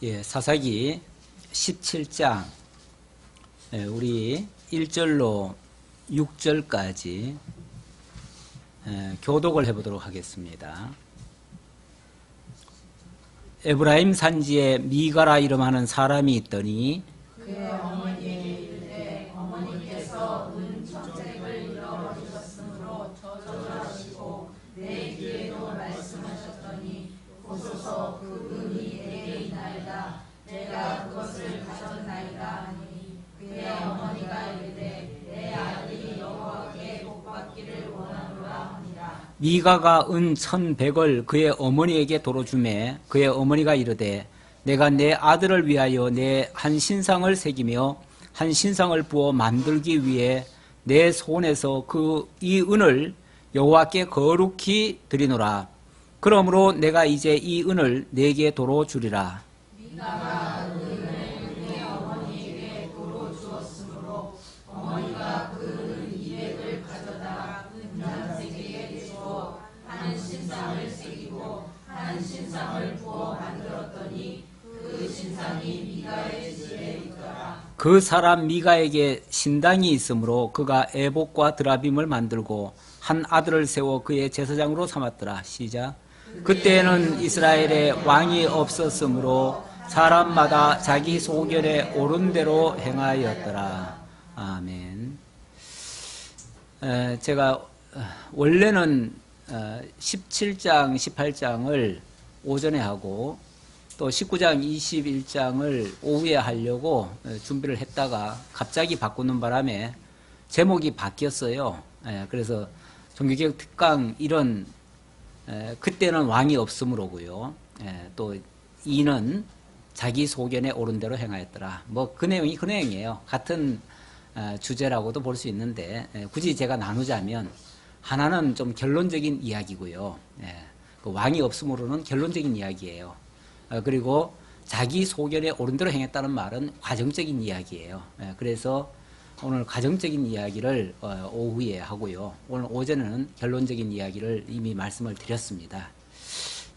예, 사사기 17장 우리 1절로 6절까지 교독을 해보도록 하겠습니다. 에브라임 산지에 미가라 이름하는 사람이 있더니 그의 어머니에게 이르되 어머니께서 은 정책을 잃어버리셨으므로 저주하시고 내 귀에도 말씀하셨더니 보소서 그 은이 내게 있나이다. 내가 그것을 가졌나이다 하니 그의 어머니가 이르되 내 아들이 여호와께 복받기를 원하노라 하니라. 미가가 은 1,100을 그의 어머니에게 도로 주매 그의 어머니가 이르되 내가 내 아들을 위하여 내 한 신상을 새기며 한 신상을 부어 만들기 위해 내 손에서 이 은을 여호와께 거룩히 드리노라. 그러므로 내가 이제 이 은을 내게 도로 주리라. 미가가 은을 그의 어머니에게 도로 주었으므로 어머니가 그 은 200을 가져다 은장세기에 주어 한 신상을 새기고 한 신상을 부어 만들었더니 그 신상이 미가의 집에 있더라. 그 사람 미가에게 신당이 있으므로 그가 에봇과 드라빔을 만들고 한 아들을 세워 그의 제사장으로 삼았더라. 시작. 그때는 이스라엘에 왕이 없었으므로 사람마다 자기 소견에 옳은 대로 행하였더라. 아멘. 제가 원래는 17장, 18장을 오전에 하고 또 19장, 21장을 오후에 하려고 준비를 했다가 갑자기 바꾸는 바람에 제목이 바뀌었어요. 그래서 종교개혁 특강 1은 그때는 왕이 없으므로고요. 또 2는 자기 소견에 옳은 대로 행하였더라. 뭐 그 내용이 그 내용이에요. 같은 주제라고도 볼 수 있는데 굳이 제가 나누자면 하나는 좀 결론적인 이야기고요. 그 왕이 없으므로는 결론적인 이야기예요. 그리고 자기 소견에 옳은 대로 행했다는 말은 과정적인 이야기예요. 그래서 오늘 과정적인 이야기를 오후에 하고요. 오늘 오전에는 결론적인 이야기를 이미 말씀을 드렸습니다.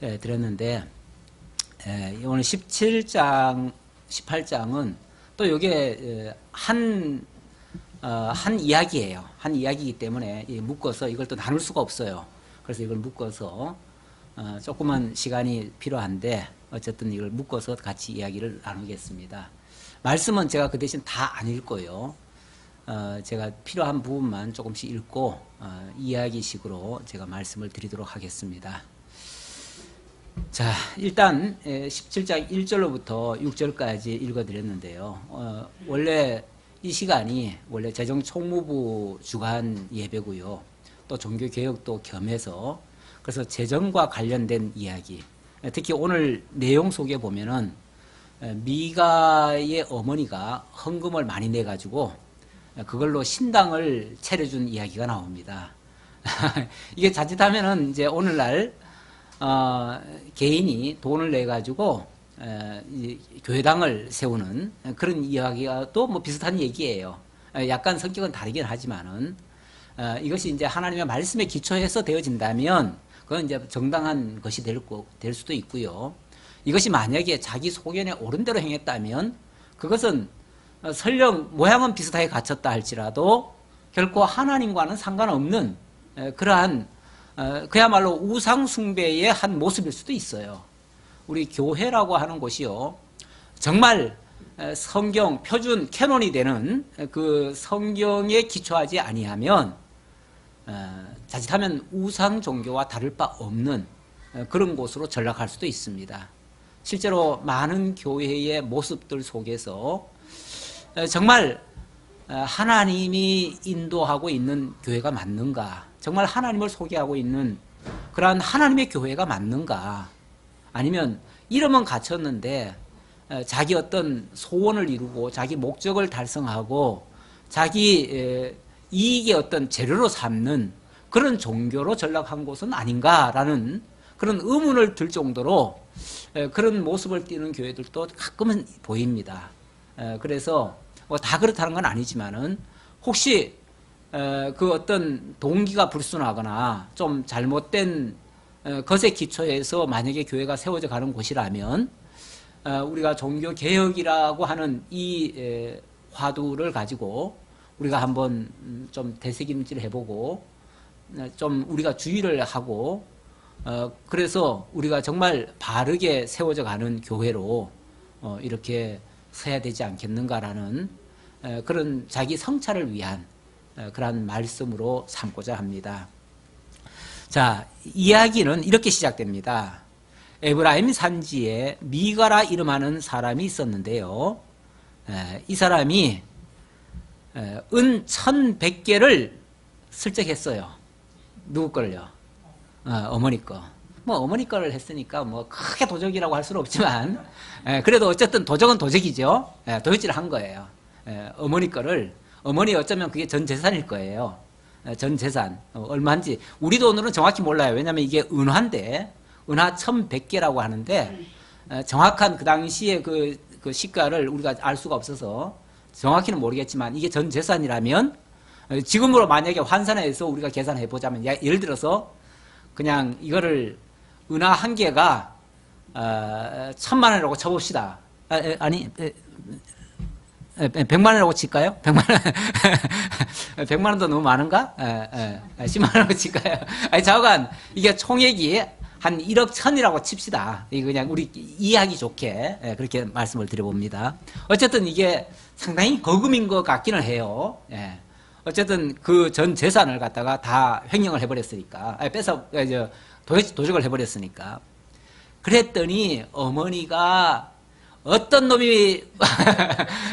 드렸는데 오늘 17장, 18장은 또 이게 한 이야기예요. 한 이야기이기 때문에 묶어서 이걸 또 나눌 수가 없어요. 그래서 이걸 묶어서 조그만 시간이 필요한데 어쨌든 이걸 묶어서 같이 이야기를 나누겠습니다. 말씀은 제가 그 대신 다 안 읽고요. 제가 필요한 부분만 조금씩 읽고 이야기식으로 제가 말씀을 드리도록 하겠습니다. 자, 일단 17장 1절로부터 6절까지 읽어드렸는데요. 원래 이 시간이 원래 재정총무부 주간 예배고요. 또 종교개혁도 겸해서 그래서 재정과 관련된 이야기, 특히 오늘 내용 속에 보면은 미가의 어머니가 헌금을 많이 내가지고 그걸로 신당을 차려준 이야기가 나옵니다. 이게 자칫하면은 이제 오늘날 개인이 돈을 내 가지고 교회당을 세우는 그런 이야기가 또 뭐 비슷한 얘기예요. 약간 성격은 다르긴 하지만은 이것이 이제 하나님의 말씀에 기초해서 되어진다면 그건 이제 정당한 것이 될 수도 있고요. 이것이 만약에 자기 소견에 옳은 대로 행했다면 그것은 설령 모양은 비슷하게 갖췄다 할지라도 결코 하나님과는 상관없는 그러한 그야말로 우상 숭배의 한 모습일 수도 있어요. 우리 교회라고 하는 곳이요, 정말 성경 표준 캐논이 되는 그 성경에 기초하지 아니하면 자칫하면 우상 종교와 다를 바 없는 그런 곳으로 전락할 수도 있습니다. 실제로 많은 교회의 모습들 속에서 정말 하나님이 인도하고 있는 교회가 맞는가, 정말 하나님을 소개하고 있는 그러한 하나님의 교회가 맞는가, 아니면 이름은 갖췄는데 자기 어떤 소원을 이루고 자기 목적을 달성하고 자기 이익의 어떤 재료로 삼는 그런 종교로 전락한 곳은 아닌가라는 그런 의문을 들 정도로 그런 모습을 띠는 교회들도 가끔은 보입니다. 그래서 뭐 다 그렇다는 건 아니지만은 혹시 그 어떤 동기가 불순하거나 좀 잘못된 것에 기초해서 만약에 교회가 세워져 가는 곳이라면 우리가 종교 개혁이라고 하는 이 화두를 가지고 우리가 한번 좀 되새김질 해보고 좀 우리가 주의를 하고 그래서 우리가 정말 바르게 세워져 가는 교회로 이렇게 서야 되지 않겠는가라는 그런 자기 성찰을 위한 그런 말씀으로 삼고자 합니다. 자, 이야기는 이렇게 시작됩니다. 에브라임 산지에 미가라 이름하는 사람이 있었는데요. 이 사람이 은 1100개를 슬쩍했어요. 누구 걸요? 어머니 거. 뭐 어머니 거를 했으니까 뭐 크게 도적이라고 할 수는 없지만 그래도 어쨌든 도적은 도적이죠. 도적질을 한 거예요. 어머니 거를 어머니 어쩌면 그게 전 재산일 거예요. 전 재산 얼마인지 우리 돈으로는 정확히 몰라요. 왜냐하면 이게 은화인데 은화 1100개라고 하는데 정확한 그 당시에 그 시가를 우리가 알 수가 없어서 정확히는 모르겠지만 이게 전 재산이라면 지금으로 만약에 환산해서 우리가 계산해 보자면 예를 들어서 그냥 이거를 은화 한 개가 1000만 원이라고 쳐봅시다. 아니 100만 원이라고 칠까요? 100만 원 100만 원도 너무 많은가? 10만 원이라고 칠까요? 아니 좌우간 이게 총액이 한 1억 1000이라고 칩시다. 이거 그냥 우리 이해하기 좋게 그렇게 말씀을 드려봅니다. 어쨌든 이게 상당히 거금인 것 같기는 해요. 어쨌든 그 전 재산을 갖다가 다 횡령을 해버렸으니까, 도적을 해버렸으니까. 그랬더니 어머니가 어떤 놈이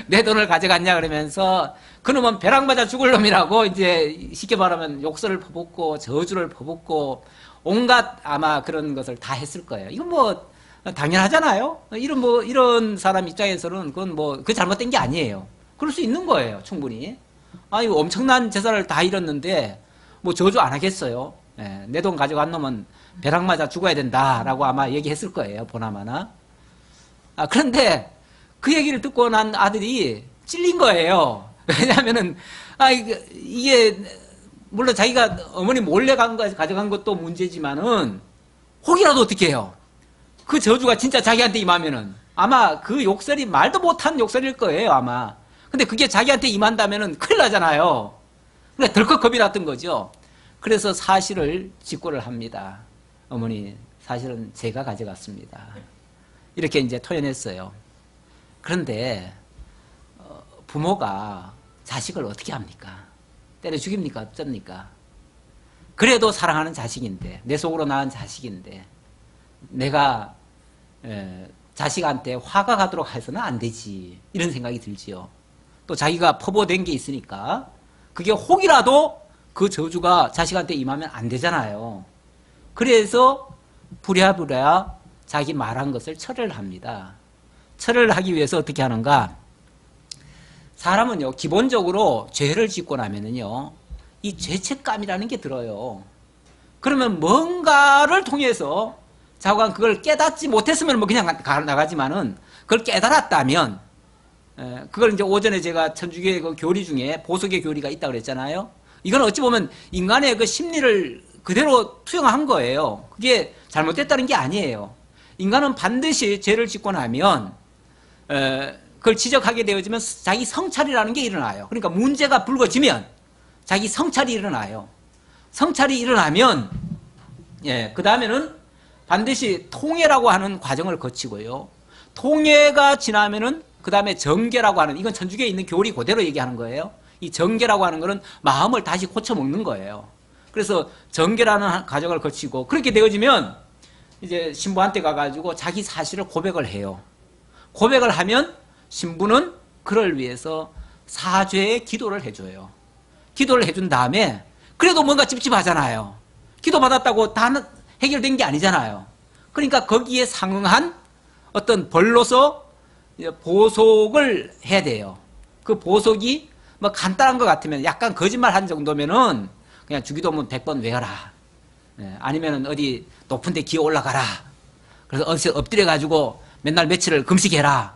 내 돈을 가져갔냐 그러면서 그놈은 벼락 맞아 죽을 놈이라고 이제 쉽게 말하면 욕설을 퍼붓고 저주를 퍼붓고 온갖 아마 그런 것을 다 했을 거예요. 이건 뭐 당연하잖아요. 이런 사람 입장에서는 그건 그 잘못된 게 아니에요. 그럴 수 있는 거예요, 충분히. 아니 엄청난 재산을 다 잃었는데 뭐 저주 안 하겠어요. 내 돈 가져간 놈은 벼락 맞아 죽어야 된다라고 아마 얘기했을 거예요, 보나마나. 그런데 그 얘기를 듣고 난 아들이 찔린 거예요. 왜냐하면은 이게 물론 자기가 어머니 몰래 가져간 것도 문제지만은 혹이라도 어떻게 해요? 그 저주가 진짜 자기한테 임하면은 아마 그 욕설이 말도 못한 욕설일 거예요, 아마. 근데 그게 자기한테 임한다면은 큰일 나잖아요. 그러니까 덜컥 겁이 났던 거죠. 그래서 사실을 직고를 합니다. 어머니, 사실은 제가 가져갔습니다. 이렇게 이제 토해냈어요. 그런데 부모가 자식을 어떻게 합니까? 때려 죽입니까? 어쩝니까? 그래도 사랑하는 자식인데, 내 속으로 낳은 자식인데 내가 자식한테 화가 가도록 해서는 안 되지, 이런 생각이 들지요. 또 자기가 퍼부어된 게 있으니까 그게 혹이라도 그 저주가 자식한테 임하면 안 되잖아요. 그래서 부랴부랴 자기 말한 것을 철회를 합니다. 철회를 하기 위해서 어떻게 하는가? 사람은요, 기본적으로 죄를 짓고 나면은요, 이 죄책감이라는 게 들어요. 그러면 뭔가를 통해서 자관 그걸 깨닫지 못했으면 뭐 그냥 나가지만은 그걸 깨달았다면, 그걸 이제 오전에 제가 천주교의 그 교리 중에 보석의 교리가 있다고 그랬잖아요. 이건 어찌 보면 인간의 그 심리를 그대로 투영한 거예요. 그게 잘못됐다는 게 아니에요. 인간은 반드시 죄를 짓고 나면 그걸 지적하게 되어지면 자기 성찰이라는 게 일어나요. 그러니까 문제가 불거지면 자기 성찰이 일어나요. 성찰이 일어나면 그 다음에는 반드시 통회라고 하는 과정을 거치고요. 통회가 지나면은 그 다음에 정계라고 하는, 이건 천주교에 있는 교리 그대로 얘기하는 거예요. 이 정계라고 하는 거는 마음을 다시 고쳐먹는 거예요. 그래서 정계라는 과정을 거치고 그렇게 되어지면 이제 신부한테 가가지고 자기 사실을 고백을 해요. 고백을 하면 신부는 그를 위해서 사죄의 기도를 해줘요. 기도를 해준 다음에 그래도 뭔가 찝찝하잖아요. 기도 받았다고 다 해결된 게 아니잖아요. 그러니까 거기에 상응한 어떤 벌로서 보석을 해야 돼요. 그 보석이 뭐 간단한 것 같으면 약간 거짓말 한 정도면은 그냥 주기도문 100번 외워라. 아니면은 어디 높은 데 기어 올라가라. 그래서 엎드려 가지고 맨날 며칠을 금식해라.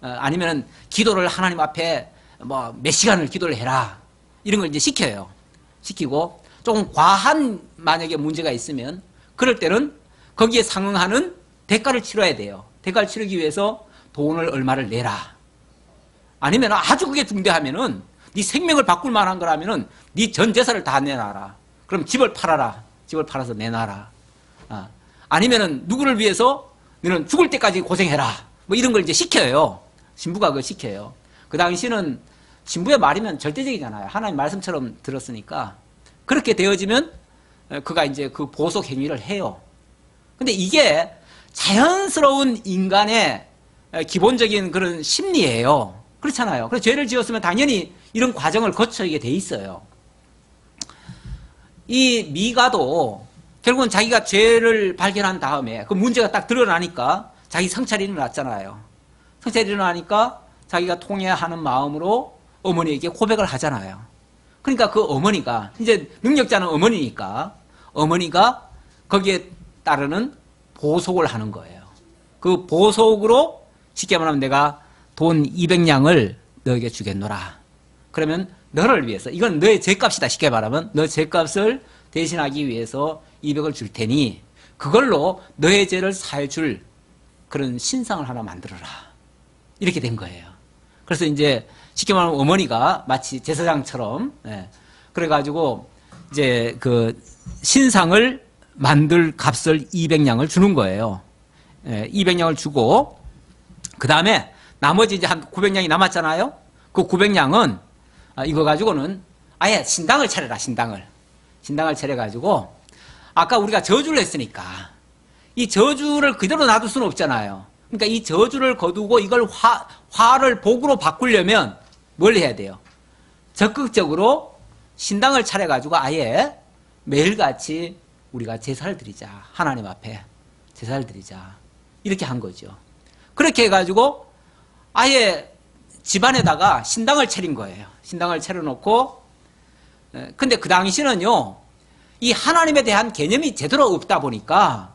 아니면은 기도를 하나님 앞에 뭐 몇 시간을 기도를 해라. 이런 걸 이제 시켜요. 시키고 조금 과한 만약에 문제가 있으면 그럴 때는 거기에 상응하는 대가를 치러야 돼요. 대가를 치르기 위해서 돈을 얼마를 내라. 아니면 아주 그게 중대하면은 네 생명을 바꿀 만한 거라면은 네 전 재산을 다 내놔라. 그럼 집을 팔아라. 집을 팔아서 내놔라. 아니면은 누구를 위해서 너는 죽을 때까지 고생해라. 뭐 이런 걸 이제 시켜요. 신부가 그걸 시켜요. 그 당시는 신부의 말이면 절대적이잖아요. 하나님 말씀처럼 들었으니까. 그렇게 되어지면 그가 이제 그 보석 행위를 해요. 근데 이게 자연스러운 인간의 기본적인 그런 심리예요. 그렇잖아요. 그래서 죄를 지었으면 당연히 이런 과정을 거쳐야 돼 있어요. 이 미가도 결국은 자기가 죄를 발견한 다음에 그 문제가 딱 드러나니까 자기 성찰이 일어났잖아요. 성찰이 일어나니까 자기가 통회하는 마음으로 어머니에게 고백을 하잖아요. 그러니까 그 어머니가 이제 능력자는 어머니니까 어머니가 거기에 따르는 보석을 하는 거예요. 그 보석으로 쉽게 말하면 내가 돈 200냥을 너에게 주겠노라. 그러면 너를 위해서 이건 너의 죄값이다. 쉽게 말하면 너 죄값을 대신하기 위해서 200을 줄 테니 그걸로 너의 죄를 사해줄 그런 신상을 하나 만들어라. 이렇게 된 거예요. 그래서 이제 쉽게 말하면 어머니가 마치 제사장처럼 그래가지고 이제 그 신상을 만들 값을 200냥을 주는 거예요. 200냥을 주고 그 다음에 나머지 이제 한 900냥이 남았잖아요. 그 900냥은 이거 가지고는 아예 신당을 차려라. 신당을 차려가지고 아까 우리가 저주를 했으니까 이 저주를 그대로 놔둘 수는 없잖아요. 그러니까 이 저주를 거두고 이걸 화를 복으로 바꾸려면 뭘 해야 돼요? 적극적으로 신당을 차려가지고 아예 매일같이 우리가 제사를 드리자. 하나님 앞에 제사를 드리자. 이렇게 한 거죠. 그렇게 해가지고 아예 집안에다가 신당을 차린 거예요. 신당을 차려놓고 근데 그 당시는요. 이 하나님에 대한 개념이 제대로 없다 보니까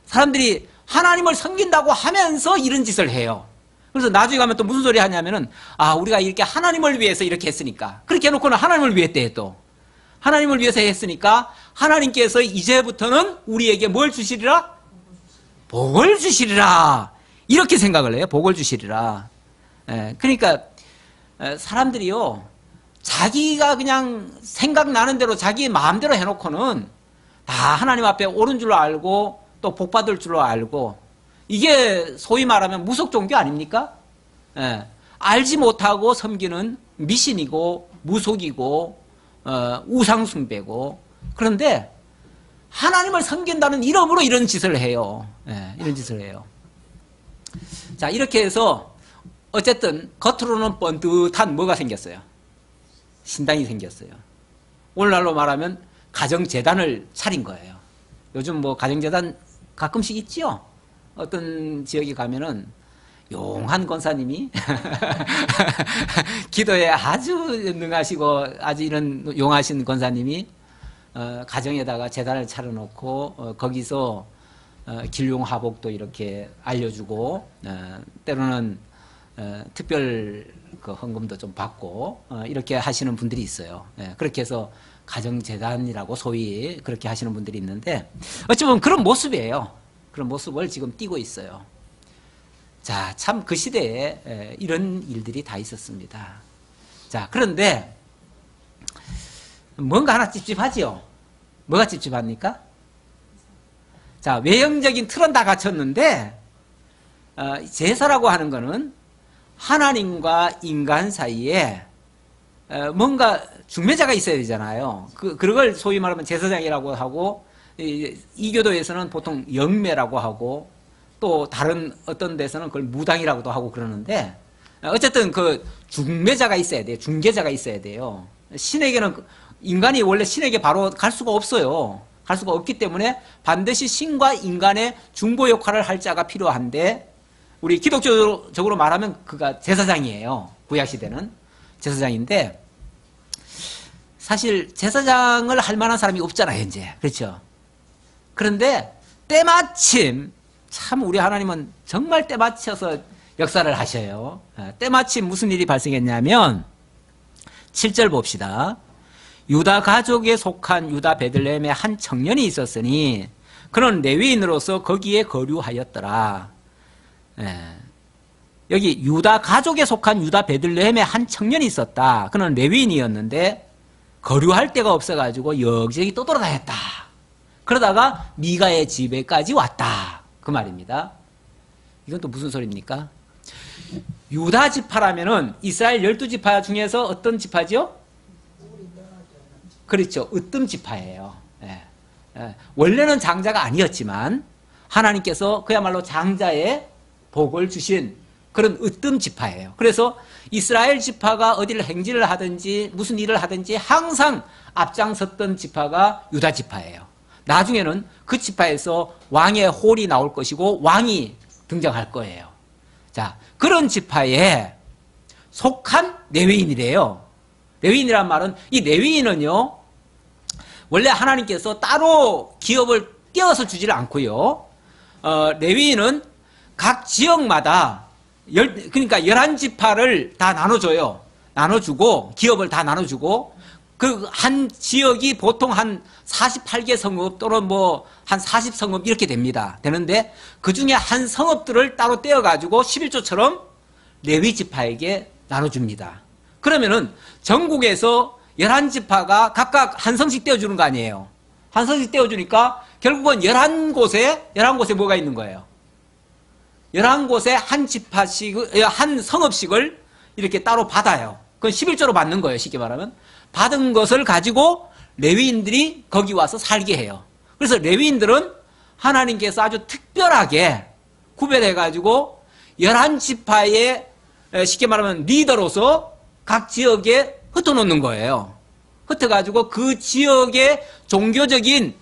사람들이 하나님을 섬긴다고 하면서 이런 짓을 해요. 그래서 나중에 가면 또 무슨 소리 하냐면은 우리가 이렇게 하나님을 위해서 이렇게 했으니까 그렇게 해놓고는 하나님을 위했대 또. 하나님을 위해서 했으니까 하나님께서 이제부터는 우리에게 뭘 주시리라? 복을 주시리라. 이렇게 생각을 해요. 복을 주시리라. 그러니까 사람들이요. 자기가 그냥 생각나는 대로 자기 마음대로 해놓고는 다 하나님 앞에 옳은 줄로 알고 또 복받을 줄로 알고 이게 소위 말하면 무속 종교 아닙니까? 알지 못하고 섬기는 미신이고 무속이고 우상숭배고 그런데 하나님을 섬긴다는 이름으로 이런 짓을 해요. 이런 짓을 해요. 자, 이렇게 해서 어쨌든 겉으로는 번듯한 뭐가 생겼어요? 신당이 생겼어요. 오늘날로 말하면 가정재단을 차린 거예요. 요즘 뭐 가정재단 가끔씩 있지요? 어떤 지역에 가면은 용한 권사님이 기도에 아주 능하시고 아주 이런 용하신 권사님이 가정에다가 재단을 차려놓고 거기서 길용하복도 이렇게 알려주고 때로는 특별 그 헌금도 좀 받고 이렇게 하시는 분들이 있어요. 그렇게 해서 가정재단이라고 소위 그렇게 하시는 분들이 있는데 어찌 보면 그런 모습이에요. 그런 모습을 지금 띠고 있어요. 자, 참 그 시대에 이런 일들이 다 있었습니다. 자, 그런데 뭔가 하나 찝찝하지요? 뭐가 찝찝합니까? 자, 외형적인 틀은 다 갖췄는데 제사라고 하는 거는 하나님과 인간 사이에 뭔가 중매자가 있어야 되잖아요. 그걸 소위 말하면 제사장이라고 하고 이 교도에서는 보통 영매라고 하고 또 다른 어떤 데서는 그걸 무당이라고도 하고 그러는데 어쨌든 그 중매자가 있어야 돼요. 중개자가 있어야 돼요. 신에게는 인간이 원래 신에게 바로 갈 수가 없어요. 갈 수가 없기 때문에 반드시 신과 인간의 중보 역할을 할 자가 필요한데 우리 기독교적으로 말하면 그가 제사장이에요. 구약시대는 제사장인데 사실 제사장을 할 만한 사람이 없잖아요. 현재. 그렇죠? 그런데 때마침 참 우리 하나님은 정말 때맞춰서 역사를 하셔요. 때마침 무슨 일이 발생했냐면 7절 봅시다. 유다 가족에 속한 유다 베들레헴에 한 청년이 있었으니 그는 레위인으로서 거기에 거류하였더라. 여기 유다 가족에 속한 유다 베들레헴에 한 청년이 있었다. 그는 레위인이었는데 거류할 데가 없어가지고 여기저기 떠돌아다녔다. 그러다가 미가의 집에까지 왔다. 그 말입니다. 이건 또 무슨 소리입니까? 유다 지파라면은 이스라엘 12지파 중에서 어떤 지파죠? 그렇죠. 으뜸 지파예요. 예. 예. 원래는 장자가 아니었지만 하나님께서 그야말로 장자의 복을 주신 그런 으뜸 지파예요. 그래서 이스라엘 지파가 어디를 행진을 하든지 무슨 일을 하든지 항상 앞장섰던 지파가 유다 지파예요. 나중에는 그 지파에서 왕의 홀이 나올 것이고 왕이 등장할 거예요. 자, 그런 지파에 속한 레위인이래요. 레위인이란 말은 이 레위인은요, 원래 하나님께서 따로 기업을 떼어서 주지를 않고요. 레위인은 각 지역마다 그러니까 11지파를 다 나눠줘요. 나눠주고 기업을 다 나눠주고 그 한 지역이 보통 한 48개 성읍 또는 뭐 한 40성읍 이렇게 됩니다. 되는데 그 중에 한 성읍들을 따로 떼어가지고 11조처럼 레위 지파에게 나눠줍니다. 그러면은 전국에서 11지파가 각각 한 성씩 떼어주는 거 아니에요. 한 성씩 떼어주니까 결국은 11곳에 뭐가 있는 거예요. 11곳에 한 지파씩, 한 성읍씩을 이렇게 따로 받아요. 그건 11조로 받는 거예요. 쉽게 말하면. 받은 것을 가지고 레위인들이 거기 와서 살게 해요. 그래서 레위인들은 하나님께서 아주 특별하게 구별해가지고 11지파의 쉽게 말하면 리더로서 각 지역에 흩어놓는 거예요. 흩어가지고 그 지역의 종교적인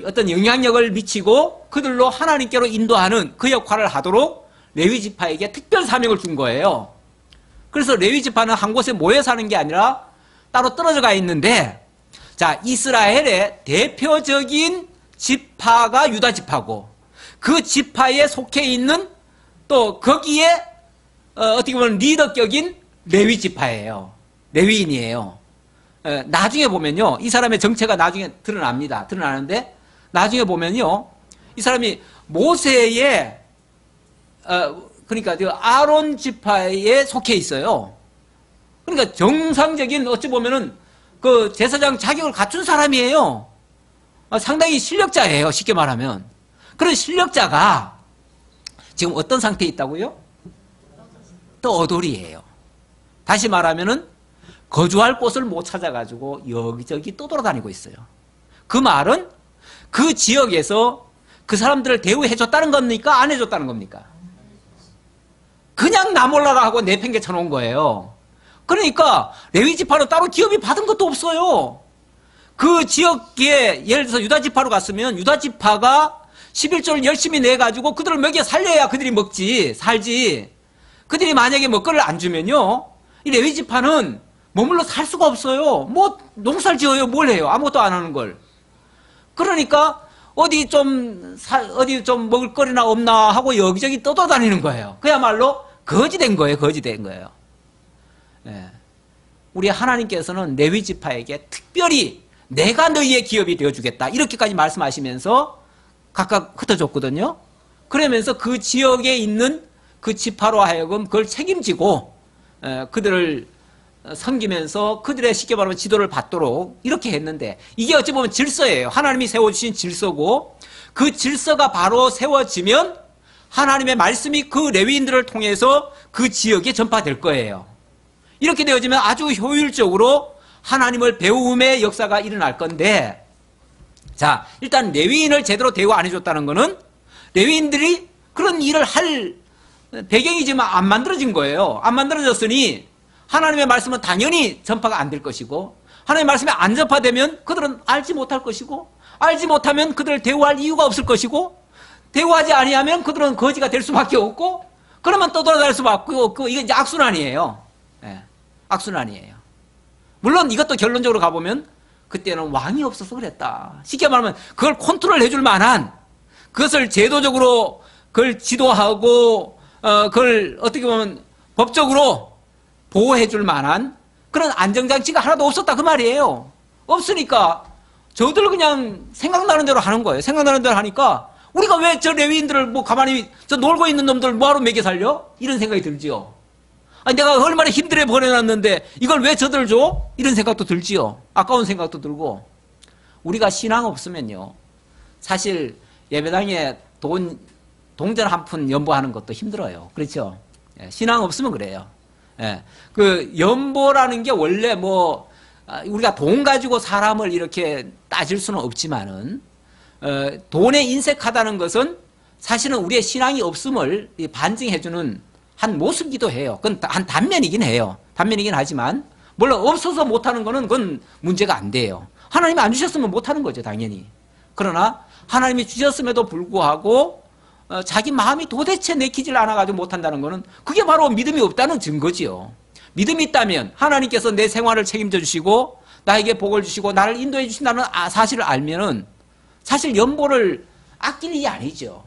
어떤 영향력을 미치고 그들로 하나님께로 인도하는 그 역할을 하도록 레위지파에게 특별 사명을 준 거예요. 그래서 레위지파는 한 곳에 모여 사는 게 아니라 따로 떨어져 가 있는데, 자, 이스라엘의 대표적인 지파가 유다 지파고 그 지파에 속해 있는 또 거기에 어떻게 보면 리더격인 레위 지파예요. 레위인이에요. 나중에 보면요, 이 사람의 정체가 나중에 드러납니다. 드러나는데 나중에 보면요, 이 사람이 모세의 그러니까 아론 지파에 속해 있어요. 그러니까 정상적인 어찌 보면은 그 제사장 자격을 갖춘 사람이에요. 상당히 실력자예요. 쉽게 말하면. 그런 실력자가 지금 어떤 상태에 있다고요? 떠돌이에요. 다시 말하면은 거주할 곳을 못 찾아가지고 여기저기 떠돌아다니고 있어요. 그 말은 그 지역에서 그 사람들을 대우해줬다는 겁니까? 안 해줬다는 겁니까? 그냥 나 몰라라 하고 내팽개 쳐놓은 거예요. 그러니까 레위지파로 따로 기업이 받은 것도 없어요. 그 지역에 예를 들어서 유다지파로 갔으면 유다지파가 11조를 열심히 내가지고 그들을 먹여 살려야 그들이 먹지, 살지. 그들이 만약에 먹거리를 안 주면요, 이 레위지파는 머물러 살 수가 없어요. 뭐 농사를 지어요? 뭘 해요? 아무것도 안 하는 걸. 그러니까 어디 좀 먹을 거리나 없나 하고 여기저기 떠돌아다니는 거예요. 그야말로 거지된 거예요. 거지된 거예요. 예. 우리 하나님께서는 레위 지파에게 특별히 내가 너희의 기업이 되어주겠다 이렇게까지 말씀하시면서 각각 흩어졌거든요. 그러면서 그 지역에 있는 그 지파로 하여금 그걸 책임지고 그들을 섬기면서 그들의 쉽게 말하면 지도를 받도록 이렇게 했는데, 이게 어찌 보면 질서예요. 하나님이 세워주신 질서고 그 질서가 바로 세워지면 하나님의 말씀이 그 레위인들을 통해서 그 지역에 전파될 거예요. 이렇게 되어지면 아주 효율적으로 하나님을 배움의 역사가 일어날 건데, 자, 일단 레위인을 제대로 대우 안 해줬다는 것은 레위인들이 그런 일을 할 배경이지만 안 만들어진 거예요. 안 만들어졌으니 하나님의 말씀은 당연히 전파가 안 될 것이고, 하나님의 말씀이 안 전파되면 그들은 알지 못할 것이고, 알지 못하면 그들을 대우할 이유가 없을 것이고, 대우하지 아니하면 그들은 거지가 될 수밖에 없고, 그러면 떠돌아다닐 수밖에 없고, 이게 이제 악순환이에요. 예, 악순환이에요. 물론 이것도 결론적으로 가보면 그때는 왕이 없어서 그랬다. 쉽게 말하면 그걸 컨트롤 해줄 만한, 그것을 제도적으로 그걸 지도하고 그걸 어떻게 보면 법적으로 보호해줄 만한 그런 안정장치가 하나도 없었다 그 말이에요. 없으니까 저들 그냥 생각나는 대로 하는 거예요. 생각나는 대로 하니까 우리가 왜 저 레위인들을 뭐 가만히 저 놀고 있는 놈들 뭐하러 먹여 살려? 이런 생각이 들지요. 아니 내가 얼마나 힘들게 보내놨는데 이걸 왜 저들 줘? 이런 생각도 들지요. 아까운 생각도 들고. 우리가 신앙 없으면요, 사실 예배당에 동전 한 푼 연보하는 것도 힘들어요. 그렇죠? 예, 신앙 없으면 그래요. 예, 그 연보라는 게 원래 뭐 우리가 돈 가지고 사람을 이렇게 따질 수는 없지만은 돈에 인색하다는 것은 사실은 우리의 신앙이 없음을 반증해주는 한 모습이기도 해요. 그건 한 단면이긴 해요. 단면이긴 하지만 물론 없어서 못하는 거는 그건 문제가 안 돼요. 하나님이 안 주셨으면 못하는 거죠, 당연히. 그러나 하나님이 주셨음에도 불구하고 자기 마음이 도대체 내키질 않아가지고 못한다는 거는 그게 바로 믿음이 없다는 증거지요. 믿음이 있다면 하나님께서 내 생활을 책임져 주시고 나에게 복을 주시고 나를 인도해 주신다는 사실을 알면은 사실 연보를 아낄 일이 아니죠.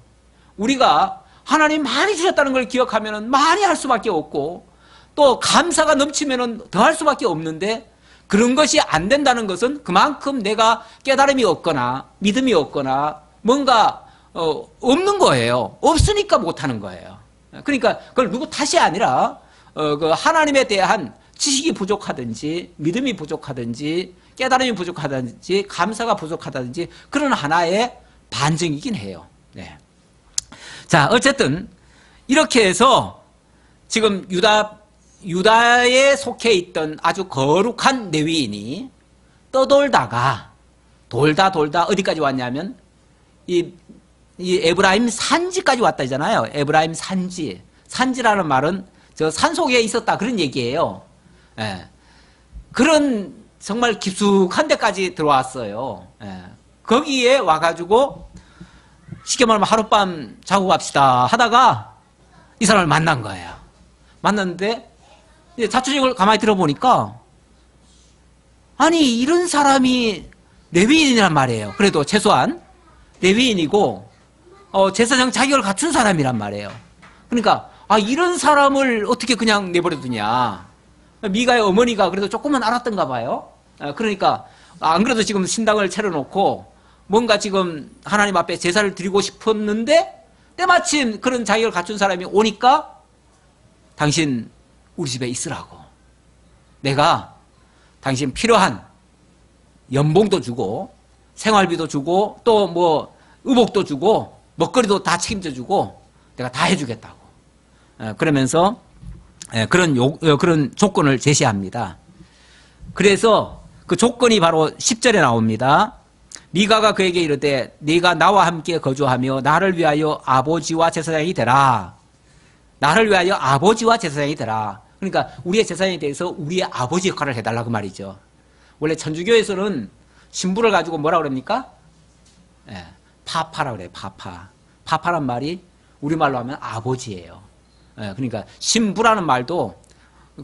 우리가 하나님 많이 주셨다는 걸 기억하면은 많이 할 수밖에 없고 또 감사가 넘치면은 더 할 수밖에 없는데 그런 것이 안 된다는 것은 그만큼 내가 깨달음이 없거나 믿음이 없거나 뭔가 없는 거예요. 없으니까 못하는 거예요. 그러니까 그걸 누구 탓이 아니라 그 하나님에 대한 지식이 부족하든지 믿음이 부족하든지 깨달음이 부족하든지 감사가 부족하다든지 그런 하나의 반증이긴 해요. 네. 자, 어쨌든 이렇게 해서 지금 유다에 속해 있던 아주 거룩한 레위인이 떠돌다가 돌다 어디까지 왔냐면 이 에브라임 산지까지 왔다잖아요. 에브라임 산지라는 말은 저 산속에 있었다 그런 얘기예요. 예. 그런 정말 깊숙한 데까지 들어왔어요. 예. 거기에 와가지고 쉽게 말하면 하룻밤 자고 갑시다 하다가 이 사람을 만난 거예요. 만났는데 자초지걸 가만히 들어보니까 아니 이런 사람이 레위인이란 말이에요. 그래도 최소한 레위인이고 제사장 자격을 갖춘 사람이란 말이에요. 그러니까 이런 사람을 어떻게 그냥 내버려두냐. 미가의 어머니가 그래도 조금은 알았던가 봐요. 그러니까 안 그래도 지금 신당을 차려놓고 뭔가 지금 하나님 앞에 제사를 드리고 싶었는데 때마침 그런 자격을 갖춘 사람이 오니까 당신 우리 집에 있으라고. 내가 당신 필요한 연봉도 주고 생활비도 주고 또 뭐 의복도 주고 먹거리도 다 책임져 주고 내가 다 해주겠다고. 그러면서 그런 조건을 제시합니다. 그래서 그 조건이 바로 10절에 나옵니다. 미가가 그에게 이르되 네가 나와 함께 거주하며 나를 위하여 아버지와 제사장이 되라. 나를 위하여 아버지와 제사장이 되라. 그러니까 우리의 제사장에 대해서 우리의 아버지 역할을 해달라 그 말이죠. 원래 천주교에서는 신부를 가지고 뭐라 그럽니까? 파파라 그래요. 파파란 말이 우리말로 하면 아버지예요. 그러니까 신부라는 말도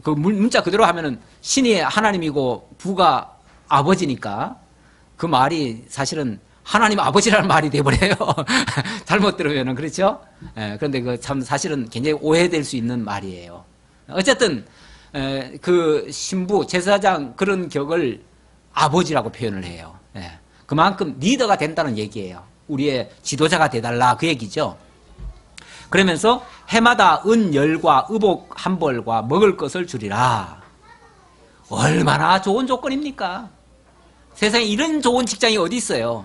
그 문자 그대로 하면은 신이 하나님이고 부가 아버지니까 그 말이 사실은 하나님 아버지라는 말이 돼버려요. 잘못 들으면은 그렇죠? 그런데 그 참 사실은 굉장히 오해될 수 있는 말이에요. 어쨌든 그 신부 제사장 그런 격을 아버지라고 표현을 해요. 그만큼 리더가 된다는 얘기예요. 우리의 지도자가 돼달라 그 얘기죠. 그러면서 해마다 은열과 의복 한 벌과 먹을 것을 주리라. 얼마나 좋은 조건입니까? 세상에 이런 좋은 직장이 어디 있어요?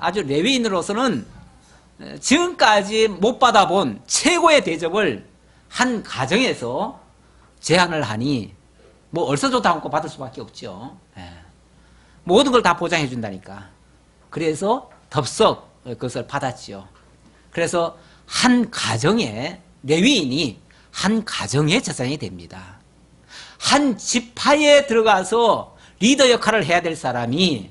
아주 레위인으로서는 지금까지 못 받아본 최고의 대접을 한 가정에서 제안을 하니 뭐 얼싸도 담고 받을 수밖에 없죠. 모든 걸 다 보장해 준다니까. 그래서 덥석 그것을 받았지요. 그래서 한 가정의 레위인이 한 가정의 제사장이 됩니다. 한 지파에 들어가서 리더 역할을 해야 될 사람이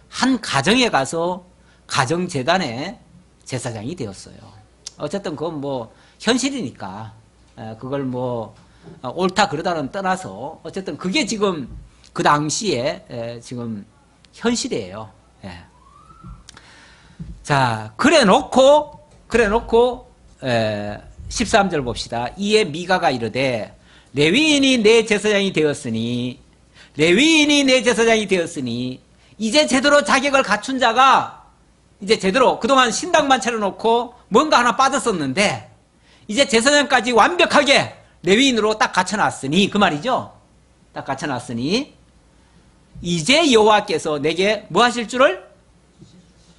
한 가정에 가서 가정재단의 제사장이 되었어요. 어쨌든 그건 뭐 현실이니까 그걸 뭐 옳다 그러다는 떠나서 어쨌든 그게 지금 그 당시에 지금 현실이에요. 자, 그래 놓고 13절 봅시다. 이에 미가가 이르되 레위인이 내 제사장이 되었으니 이제 제대로 자격을 갖춘 자가 이제 제대로 그동안 신당만 차려놓고 뭔가 하나 빠졌었는데 이제 제사장까지 완벽하게 레위인으로 딱 갖춰놨으니 그 말이죠. 딱 갖춰놨으니 이제 여호와께서 내게 뭐 하실 줄을?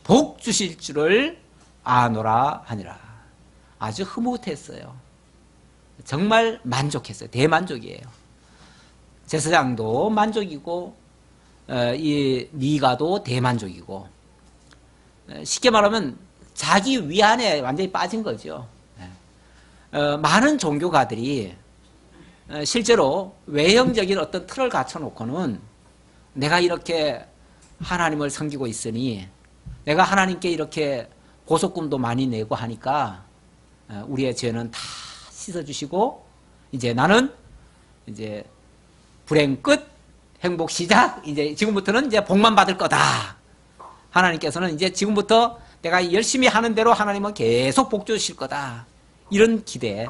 복 주실 줄을 아노라 하니라. 아주 흐뭇했어요. 정말 만족했어요. 대만족이에요. 제사장도 만족이고 이 미가도 대만족이고, 쉽게 말하면 자기 위안에 완전히 빠진 거죠. 많은 종교가들이 실제로 외형적인 어떤 틀을 갖춰놓고는 내가 이렇게 하나님을 섬기고 있으니 내가 하나님께 이렇게 보석금도 많이 내고 하니까 우리의 죄는 다 씻어주시고 이제 나는 이제 불행 끝, 행복 시작, 이제 지금부터는 이제 복만 받을 거다. 하나님께서는 이제 지금부터 내가 열심히 하는 대로 하나님은 계속 복 주실 거다. 이런 기대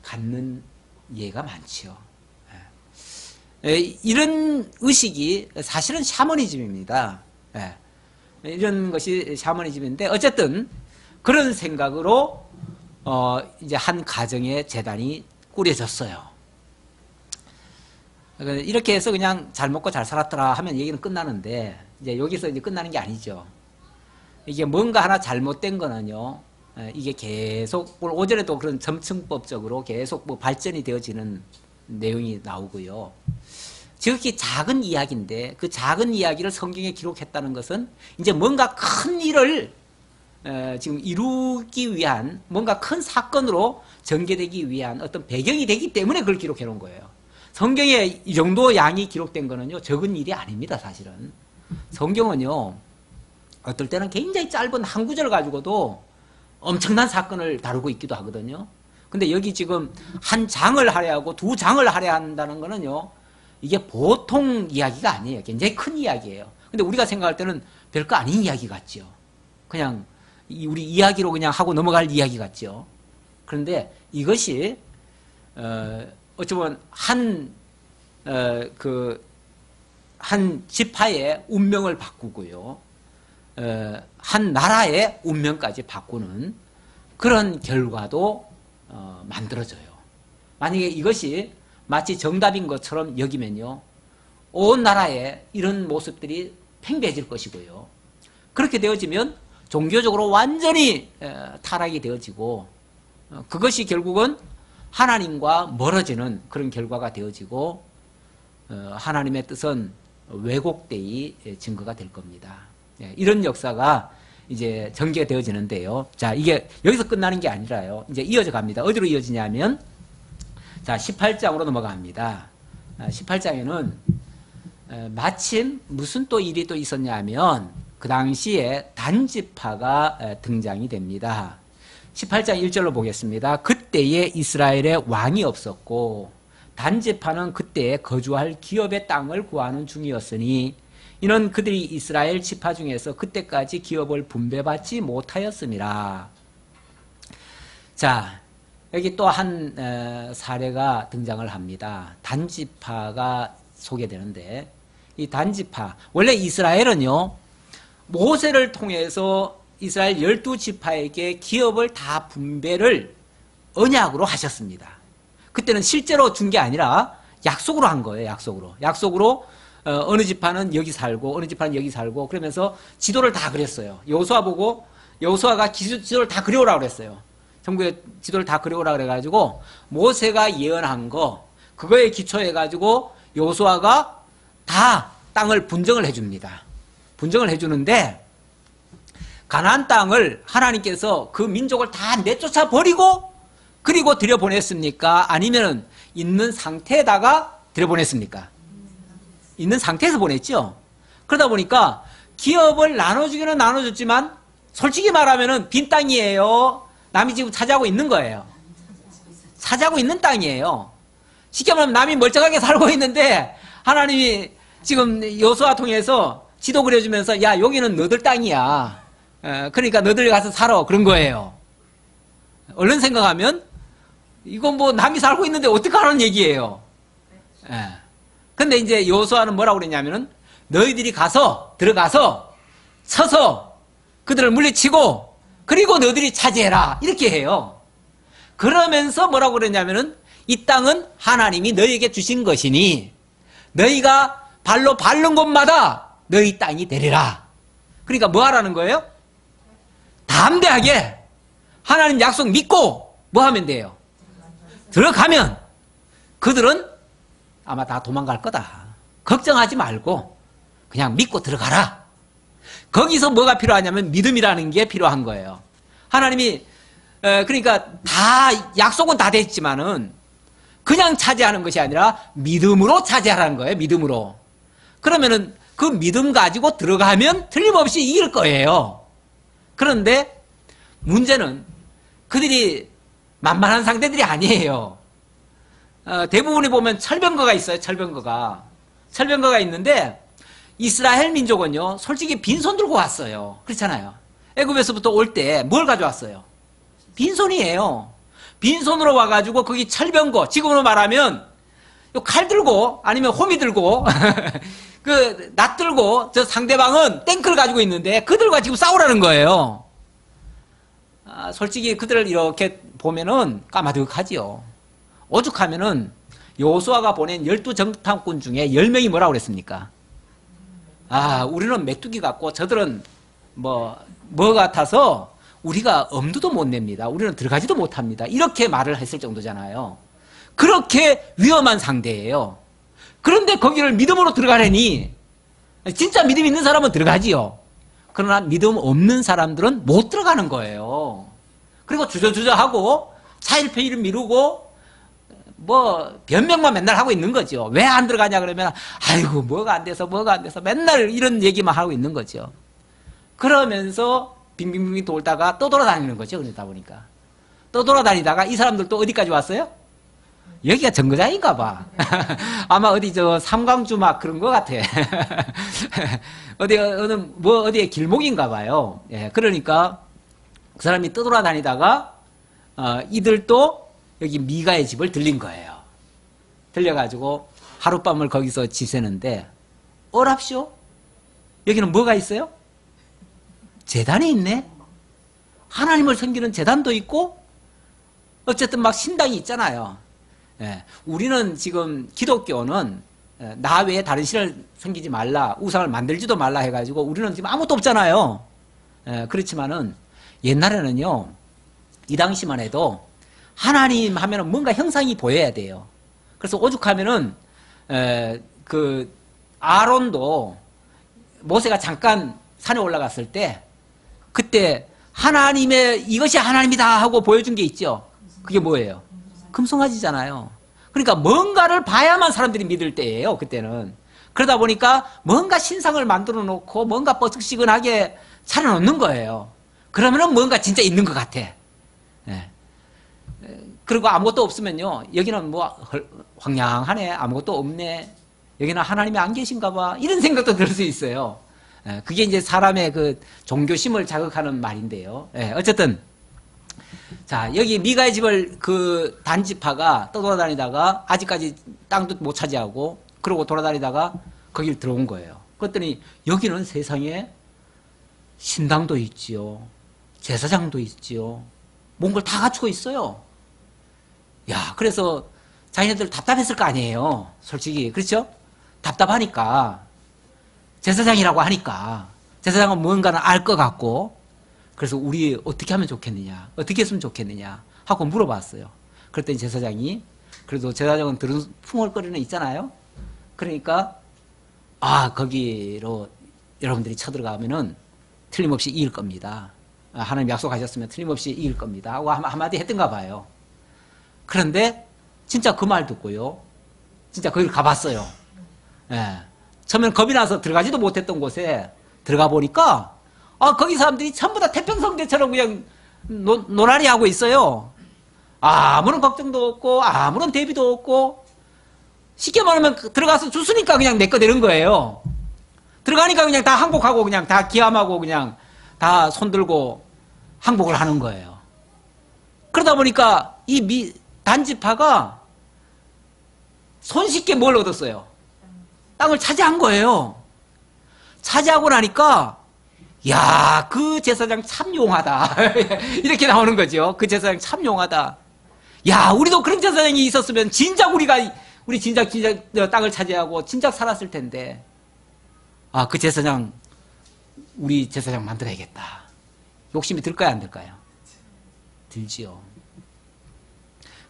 갖는 예가 많지요. 이런 의식이 사실은 샤머니즘입니다. 이런 것이 샤머니즘인데 어쨌든 그런 생각으로 이제 한 가정의 재단이 꾸려졌어요. 이렇게 해서 그냥 잘 먹고 잘 살았더라 하면 얘기는 끝나는데 이제 여기서 이제 끝나는 게 아니죠. 이게 뭔가 하나 잘못된 거는요. 이게 계속 오전에도 그런 점층법적으로 계속 뭐 발전이 되어지는 내용이 나오고요. 지극히 작은 이야기인데 그 작은 이야기를 성경에 기록했다는 것은 이제 뭔가 큰 일을 지금 이루기 위한 뭔가 큰 사건으로 전개되기 위한 어떤 배경이 되기 때문에 그걸 기록해 놓은 거예요. 성경에 이 정도 양이 기록된 거는요, 적은 일이 아닙니다, 사실은. 성경은요, 어떨 때는 굉장히 짧은 한 구절 가지고도 엄청난 사건을 다루고 있기도 하거든요. 근데 여기 지금 한 장을 할애하고 두 장을 할애한다는 거는요, 이게 보통 이야기가 아니에요. 굉장히 큰 이야기예요. 근데 우리가 생각할 때는 별거 아닌 이야기 같죠. 그냥 우리 이야기로 그냥 하고 넘어갈 이야기 같죠. 그런데 이것이 어쩌면 한 지파의 운명을 바꾸고요, 한 나라의 운명까지 바꾸는 그런 결과도 만들어져요. 만약에 이것이 마치 정답인 것처럼 여기면요, 온 나라에 이런 모습들이 팽배해질 것이고요. 그렇게 되어지면 종교적으로 완전히 타락이 되어지고, 그것이 결국은 하나님과 멀어지는 그런 결과가 되어지고, 하나님의 뜻은 왜곡되이 증거가 될 겁니다. 이런 역사가 이제 전개되어지는데요. 자, 이게 여기서 끝나는 게 아니라요, 이제 이어져 갑니다. 어디로 이어지냐면, 자, 18장으로 넘어갑니다. 18장에는 마침 무슨 또 일이 또 있었냐면 그 당시에 단지파가 등장이 됩니다. 18장 1절로 보겠습니다. 그때에 이스라엘에 왕이 없었고 단지파는 그때에 거주할 기업의 땅을 구하는 중이었으니 이는 그들이 이스라엘 지파 중에서 그때까지 기업을 분배받지 못하였음이라. 자, 여기 또 한 사례가 등장을 합니다. 단지파가 소개되는데, 이 단지파, 원래 이스라엘은요, 모세를 통해서 이스라엘 12지파에게 기업을 다 분배를 언약으로 하셨습니다. 그때는 실제로 준 게 아니라 약속으로 한 거예요. 약속으로 어느 지파는 여기 살고 어느 지파는 여기 살고, 그러면서 지도를 다 그렸어요. 여호수아 보고 여호수아가 지도를 다 그려오라고 그랬어요. 전국에 지도를 다 그려오라 그래가지고 모세가 예언한 거, 그거에 기초해가지고 여호수아가 다 땅을 분정을 해줍니다. 분정을 해주는데, 가나안 땅을 하나님께서 그 민족을 다 내쫓아 버리고 그리고 들여보냈습니까? 아니면 있는 상태에다가 들여보냈습니까? 있는 상태에서 보냈죠. 그러다 보니까 기업을 나눠주기는 나눠줬지만 솔직히 말하면 빈 땅이에요. 남이 지금 차지하고 있는 거예요. 차지하고 있는 땅이에요. 쉽게 말하면 남이 멀쩡하게 살고 있는데 하나님이 지금 여호수아 통해서 지도 그려주면서 야, 여기는 너들 땅이야. 그러니까 너들 가서 살아. 그런 거예요. 얼른 생각하면 이건 뭐 남이 살고 있는데 어떻게 하는 얘기예요. 근데 이제 여호수아는 뭐라고 그랬냐면은 너희들이 들어가서 쳐서 그들을 물리치고 그리고 너희들이 차지해라 이렇게 해요. 그러면서 뭐라고 그러냐면은 이 땅은 하나님이 너희에게 주신 것이니 너희가 발로 밟는 곳마다 너희 땅이 되리라. 그러니까 뭐 하라는 거예요? 담대하게 하나님 약속 믿고 뭐 하면 돼요? 들어가면 그들은 아마 다 도망갈 거다. 걱정하지 말고 그냥 믿고 들어가라. 거기서 뭐가 필요하냐면 믿음이라는 게 필요한 거예요. 하나님이 그러니까 다 약속은 다 됐지만은 그냥 차지하는 것이 아니라 믿음으로 차지하라는 거예요. 믿음으로. 그러면은 그 믿음 가지고 들어가면 틀림없이 이길 거예요. 그런데 문제는 그들이 만만한 상대들이 아니에요. 대부분이 보면 철병거가 있어요. 철병거가 있는데 이스라엘 민족은요 솔직히 빈손 들고 왔어요. 그렇잖아요. 애굽에서부터 올 때 뭘 가져왔어요? 빈손이에요. 빈손으로 와가지고 거기 철병거, 지금으로 말하면 칼 들고 아니면 호미 들고 그 낫 들고 저 상대방은 탱크를 가지고 있는데 그들과 지금 싸우라는 거예요. 솔직히 그들을 이렇게 보면은 까마득하지요. 오죽하면은 여호수아가 보낸 12정탐꾼 중에 10명이 뭐라고 그랬습니까? 우리는 메뚜기 같고 저들은 뭐 같아서 우리가 엄두도 못 냅니다. 우리는 들어가지도 못합니다. 이렇게 말을 했을 정도잖아요. 그렇게 위험한 상대예요. 그런데 거기를 믿음으로 들어가려니 진짜 믿음 있는 사람은 들어가지요. 그러나 믿음 없는 사람들은 못 들어가는 거예요. 그리고 주저주저하고 차일피일을 미루고 뭐 변명만 맨날 하고 있는 거죠. 왜 안 들어가냐 그러면 아이고 뭐가 안 돼서 맨날 이런 얘기만 하고 있는 거죠. 그러면서 빙빙빙 돌다가 또 돌아다니는 거죠. 그러다 보니까 또 돌아다니다가 이 사람들 또 어디까지 왔어요? 여기가 정거장인가 봐. 아마 어디 저 삼광주 막 그런 것 같아. 어디에 길목인가 봐요. 예, 그러니까 그 사람이 떠돌아다니다가 이들도 여기 미가의 집을 들린 거예요. 들려가지고 하룻밤을 거기서 지새는데 어랍쇼? 여기는 뭐가 있어요? 제단이 있네. 하나님을 섬기는 제단도 있고 어쨌든 막 신당이 있잖아요. 예, 우리는 지금 기독교는 나 외에 다른 신을 섬기지 말라, 우상을 만들지도 말라 해가지고 우리는 지금 아무것도 없잖아요. 예, 그렇지만은 옛날에는요 이 당시만 해도 하나님 하면은 뭔가 형상이 보여야 돼요. 그래서 오죽하면은 그 아론도 모세가 잠깐 산에 올라갔을 때 그때 하나님의 이것이 하나님이다 하고 보여준 게 있죠. 그게 뭐예요? 금송아지잖아요. 그러니까 뭔가를 봐야만 사람들이 믿을 때예요. 그때는. 그러다 보니까 뭔가 신상을 만들어 놓고 뭔가 뻐석시근하게 차려놓는 거예요. 그러면은 뭔가 진짜 있는 것 같아. 예. 그리고 아무것도 없으면요 여기는 뭐 황량하네, 아무것도 없네, 여기는 하나님이 안 계신가 봐, 이런 생각도 들 수 있어요. 그게 이제 사람의 그 종교심을 자극하는 말인데요. 어쨌든 자 여기 미가의 집을 그 단지파가 떠돌아다니다가 아직까지 땅도 못 차지하고 그러고 돌아다니다가 거길 들어온 거예요. 그랬더니 여기는 세상에 신당도 있지요, 제사장도 있지요, 몽골 다 갖추고 있어요. 야, 그래서 자기네들 답답했을 거 아니에요. 솔직히. 그렇죠? 답답하니까. 제사장이라고 하니까. 제사장은 뭔가는 알 것 같고. 그래서 우리 어떻게 하면 좋겠느냐, 어떻게 했으면 좋겠느냐 하고 물어봤어요. 그랬더니 제사장이, 그래도 제사장은 들은 풍월거리는 있잖아요. 그러니까 거기로 여러분들이 쳐들어가면은 틀림없이 이길 겁니다. 하나님 약속하셨으면 틀림없이 이길 겁니다 하고 한마디 했던가 봐요. 그런데 진짜 그 말 듣고요 진짜 거기를 가봤어요. 예. 처음엔 겁이 나서 들어가지도 못했던 곳에 들어가 보니까 거기 사람들이 전부 다 태평성대처럼 그냥 노라리 하고 있어요. 아무런 걱정도 없고 아무런 대비도 없고 쉽게 말하면 들어가서 주스니까 그냥 내 거 되는 거예요. 들어가니까 그냥 다 항복하고 그냥 다 기함하고 그냥 다 손들고 항복을 하는 거예요. 그러다 보니까 이 단지파가 손쉽게 뭘 얻었어요? 땅을 차지한 거예요. 차지하고 나니까 야, 그 제사장 참 용하다. 이렇게 나오는 거죠. 그 제사장 참 용하다. 야, 우리도 그런 제사장이 있었으면 진작 우리 진작 땅을 차지하고 진작 살았을 텐데. 아, 그 제사장, 우리 제사장 만들어야겠다. 욕심이 들까요, 안 들까요? 들지요.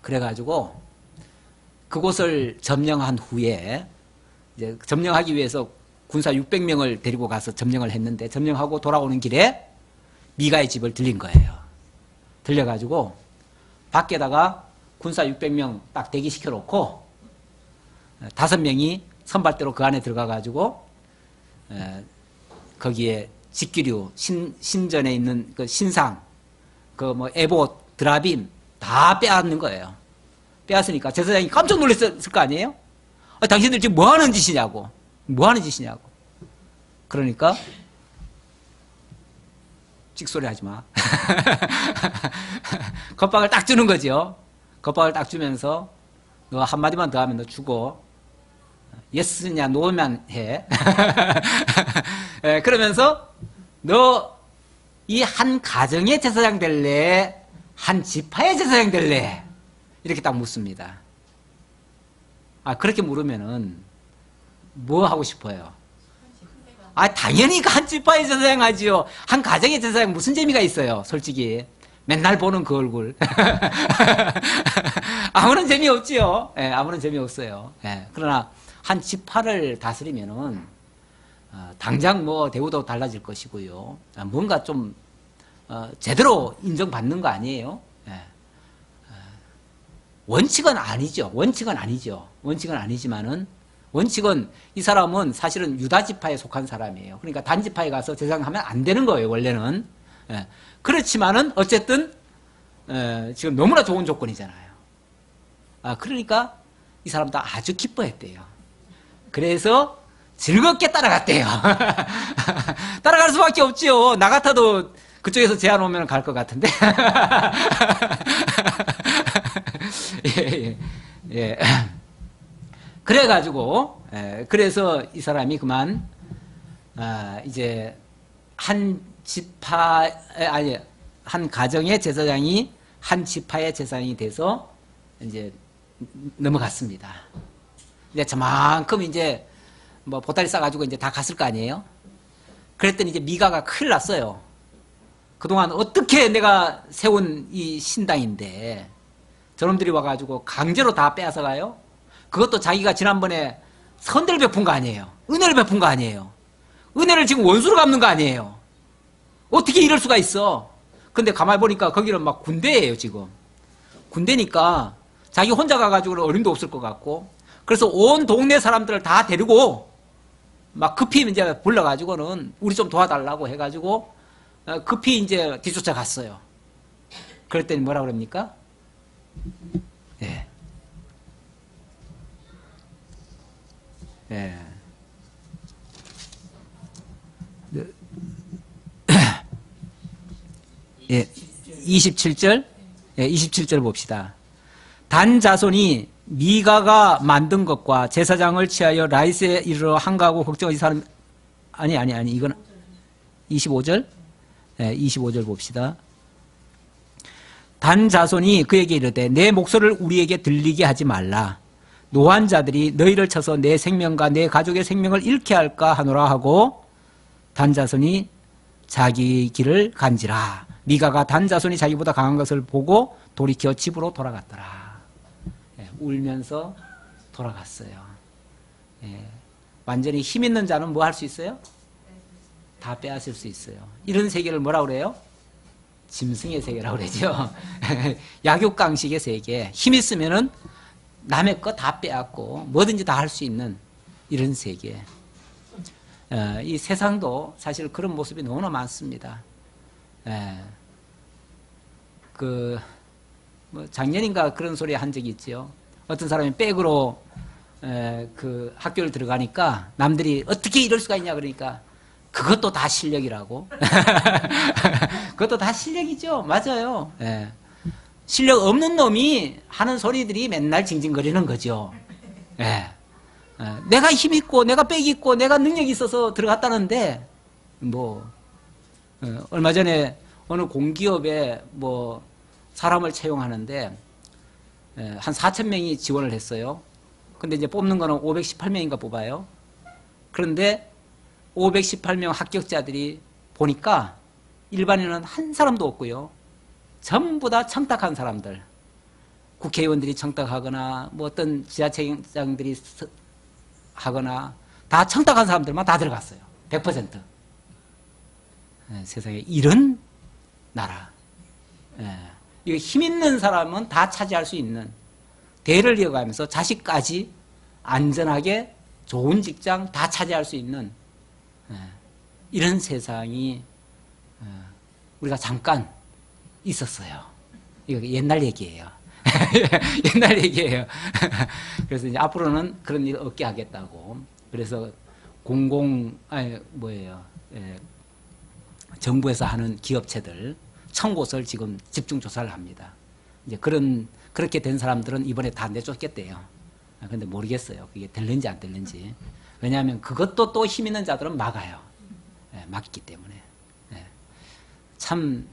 그래가지고 그곳을 점령한 후에 이제 점령하기 위해서 군사 600명을 데리고 가서 점령을 했는데, 점령하고 돌아오는 길에 미가의 집을 들린 거예요. 들려가지고 밖에다가 군사 600명 딱 대기시켜 놓고 5명이 선발대로 그 안에 들어가가지고 거기에 직기류, 신전에 있는 그 신상, 그 뭐 에봇, 드라빔 다 빼앗는 거예요. 빼앗으니까 제사장이 깜짝 놀랐을 거 아니에요? 아, 당신들 지금 뭐 하는 짓이냐고. 뭐 하는 짓이냐고. 그러니까 찍소리 하지 마. 겁박을 딱 주는 거죠. 겁박을 딱 주면서 너 한마디만 더 하면 너 죽어. 예스냐 노만 해. 그러면서 너 이 한 가정의 제사장 될래? 한 지파의 제사장 될래? 이렇게 딱 묻습니다. 아, 그렇게 물으면은 뭐 하고 싶어요? 아, 당연히 한 지파의 제사장 하지요. 한 가정의 제사장 무슨 재미가 있어요, 솔직히. 맨날 보는 그 얼굴. 아무런 재미없지요. 예, 아무런 재미없어요. 예, 그러나 한 지파를 다스리면은 당장 뭐 대우도 달라질 것이고요. 뭔가 좀 제대로 인정받는 거 아니에요? 예. 원칙은 아니죠. 원칙은 아니죠. 원칙은 아니지만은 원칙은 이 사람은 사실은 유다 지파에 속한 사람이에요. 그러니까 단 지파에 가서 제사장하면 안 되는 거예요, 원래는. 예. 그렇지만은 어쨌든 지금 너무나 좋은 조건이잖아요. 그러니까 이 사람도 아주 기뻐했대요. 그래서 즐겁게 따라갔대요. 따라갈 수밖에 없지요. 나 같아도 그쪽에서 제안 오면 갈 것 같은데. 예, 예. 그래가지고, 그래서 이 사람이 그만, 이제, 한 가정의 제사장이 한 지파의 제사장이 돼서 이제 넘어갔습니다. 이제 저만큼 이제 뭐 보따리 싸가지고 이제 다 갔을 거 아니에요? 그랬더니 이제 미가가 큰일 났어요. 그동안 어떻게 내가 세운 이 신당인데 저놈들이 와가지고 강제로 다 빼앗아 가요? 그것도 자기가 지난번에 선대를 베푼 거 아니에요? 은혜를 베푼 거 아니에요? 은혜를 지금 원수로 갚는 거 아니에요? 어떻게 이럴 수가 있어? 근데 가만히 보니까 거기는 막 군대예요, 지금. 군대니까 자기 혼자 가가지고는 어림도 없을 것 같고, 그래서 온 동네 사람들을 다 데리고 막 급히 이제 불러가지고는 우리 좀 도와달라고 해가지고 급히 이제 뒤쫓아 갔어요. 그랬더니 뭐라 그럽니까? 예. 예. 예. 27절? 예, 27절 봅시다. 단 자손이 미가가 만든 것과 제사장을 취하여 라이스에 이르러 한가하고 걱정하지 사람, 아니, 이건 25절? 네, 25절 봅시다. 단 자손이 그에게 이르되 내 목소리를 우리에게 들리게 하지 말라. 노한 자들이 너희를 쳐서 내 생명과 내 가족의 생명을 잃게 할까 하노라 하고 단 자손이 자기 길을 간지라. 미가가 단 자손이 자기보다 강한 것을 보고 돌이켜 집으로 돌아갔더라. 울면서 돌아갔어요. 예. 완전히 힘 있는 자는 뭐 할 수 있어요? 다 빼앗을 수 있어요. 이런 세계를 뭐라고 그래요? 짐승의 세계라고 그러죠. 약육강식의 세계. 힘 있으면은 남의 거 다 빼앗고 뭐든지 다 할 수 있는 이런 세계. 이 세상도 사실 그런 모습이 너무나 많습니다. 뭐 작년인가 그런 소리 한 적이 있지요. 어떤 사람이 백으로 그 학교를 들어가니까 남들이 어떻게 이럴 수가 있냐 그러니까 그것도 다 실력이라고. 그것도 다 실력이죠. 맞아요. 예. 실력 없는 놈이 하는 소리들이 맨날 징징거리는 거죠. 예. 내가 힘 있고 내가 빽 있고 내가 능력이 있어서 들어갔다는데 뭐 얼마 전에 어느 공기업에 뭐 사람을 채용하는데 한 4,000명이 지원을 했어요. 근데 이제 뽑는 거는 518명인가 뽑아요. 그런데 518명 합격자들이 보니까 일반인은 한 사람도 없고요. 전부 다 청탁한 사람들. 국회의원들이 청탁하거나 뭐 어떤 지자체장들이 하거나 다 청탁한 사람들만 다 들어갔어요. 100%. 세상에 이런 나라. 이거 힘 있는 사람은 다 차지할 수 있는, 대를 이어가면서 자식까지 안전하게 좋은 직장 다 차지할 수 있는 이런 세상이 우리가 잠깐 있었어요. 이거 옛날 얘기예요. 옛날 얘기예요. 그래서 이제 앞으로는 그런 일 없게 하겠다고. 그래서 정부에서 하는 기업체들 1,000곳을 지금 집중 조사를 합니다. 이제 그렇게 된 사람들은 이번에 다 내쫓겠대요. 근데 모르겠어요. 그게 될는지 안 될는지. 왜냐하면 그것도 또 힘 있는 자들은 막아요. 막기 때문에. 참,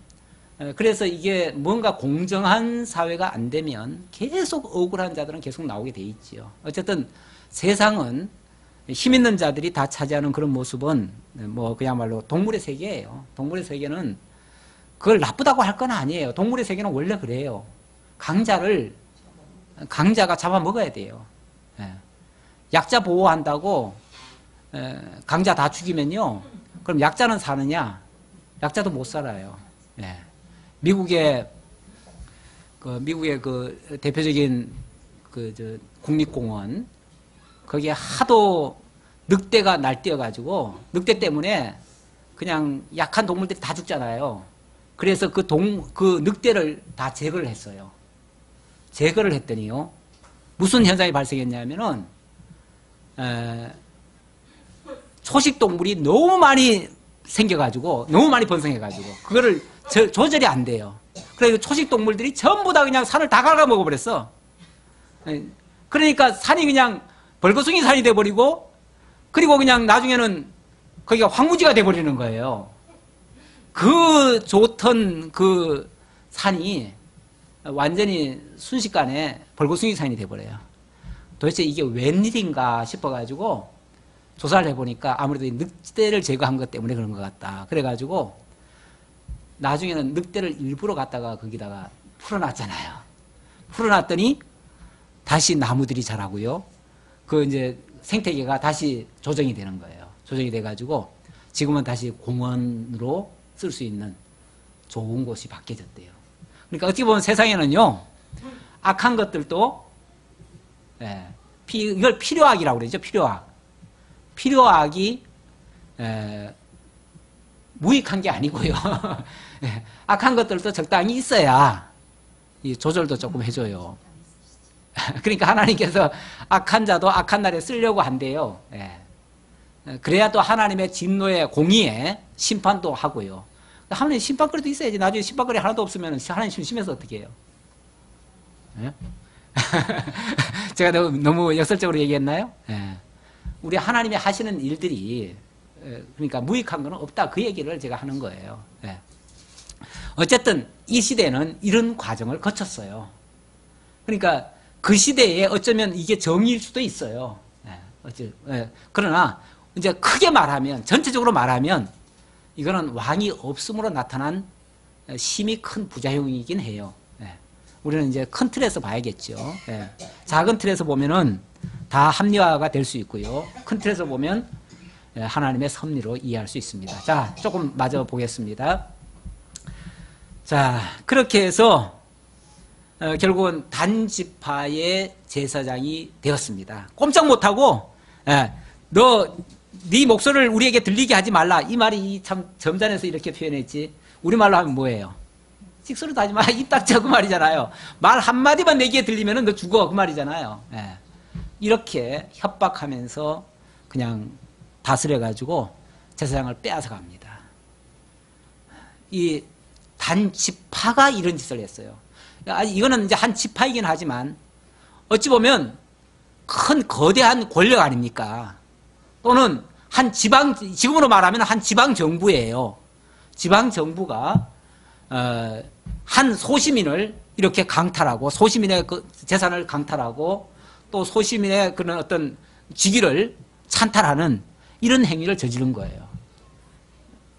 그래서 이게 뭔가 공정한 사회가 안 되면 계속 억울한 자들은 계속 나오게 돼 있지요. 어쨌든 세상은 힘 있는 자들이 다 차지하는 그런 모습은 뭐 그야말로 동물의 세계예요. 동물의 세계는 그걸 나쁘다고 할 건 아니에요. 동물의 세계는 원래 그래요. 강자가 잡아먹어야 돼요. 약자 보호한다고 강자 다 죽이면요. 그럼 약자는 사느냐? 약자도 못 살아요. 미국의 그 대표적인 국립공원, 거기에 하도 늑대가 날뛰어가지고 늑대 때문에 그냥 약한 동물들이 다 죽잖아요. 그래서 그 늑대를 다 제거를 했어요. 제거를 했더니요. 무슨 현상이 발생했냐면은 초식 동물이 너무 많이 생겨가지고 너무 많이 번성해가지고 그거를 조절이 안 돼요. 그래서 초식 동물들이 전부 다 그냥 산을 다 갉아먹어 버렸어. 그러니까 산이 그냥 벌거숭이 산이 돼버리고, 그리고 그냥 나중에는 거기가 황무지가 돼버리는 거예요. 그 좋던 그 산이 완전히 순식간에 벌거숭이 산이 돼버려요. 도대체 이게 웬일인가 싶어가지고 조사를 해보니까 아무래도 늑대를 제거한 것 때문에 그런 것 같다. 그래가지고 나중에는 늑대를 일부러 갖다가 거기다가 풀어놨잖아요. 풀어놨더니 다시 나무들이 자라고요. 그 이제 생태계가 다시 조정이 되는 거예요. 조정이 돼가지고 지금은 다시 공원으로 쓸 수 있는 좋은 곳이 바뀌어졌대요. 그러니까 어떻게 보면 세상에는요, 악한 것들도, 이걸 필요악이라고 그러죠. 필요악. 필요악이, 무익한 게 아니고요. 악한 것들도 적당히 있어야 이 조절도 조금 해줘요. 그러니까 하나님께서 악한 자도 악한 날에 쓰려고 한대요. 그래야 또 하나님의 진노의 공의에 심판도 하고요. 하나님 심판거리도 있어야지. 나중에 심판거리 하나도 없으면 하나님 심심해서 어떻게 해요? 제가 너무 역설적으로 얘기했나요? 우리 하나님이 하시는 일들이 그러니까 무익한 건 없다. 그 얘기를 제가 하는 거예요. 어쨌든 이 시대는 이런 과정을 거쳤어요. 그러니까 그 시대에 어쩌면 이게 정의일 수도 있어요. 그러나 이제 크게 말하면, 전체적으로 말하면 이거는 왕이 없음으로 나타난 심히 큰 부작용이긴 해요. 우리는 이제 큰 틀에서 봐야겠죠. 작은 틀에서 보면은 다 합리화가 될 수 있고요. 큰 틀에서 보면 하나님의 섭리로 이해할 수 있습니다. 자, 조금 마저 보겠습니다. 자, 그렇게 해서 결국은 단지파의 제사장이 되었습니다. 꼼짝 못하고 네 목소리를 우리에게 들리게 하지 말라. 이 말이 참 점잖아서 이렇게 표현했지. 우리말로 하면 뭐예요? 찍소리도 하지 마. 입 닥쳐. 그 말이잖아요. 말 한마디만 내 귀에 들리면 너 죽어. 그 말이잖아요. 이렇게 협박하면서 그냥 다스려가지고 제사장을 빼앗아 갑니다. 이 단지파가 이런 짓을 했어요. 이거는 이제 한 지파이긴 하지만 어찌 보면 큰 거대한 권력 아닙니까? 또는 한 지방으로 말하면 한 지방 정부예요. 지방 정부가 한 소시민을 이렇게 강탈하고 소시민의 그 재산을 강탈하고 또 소시민의 그런 어떤 직위를 찬탈하는 이런 행위를 저지른 거예요.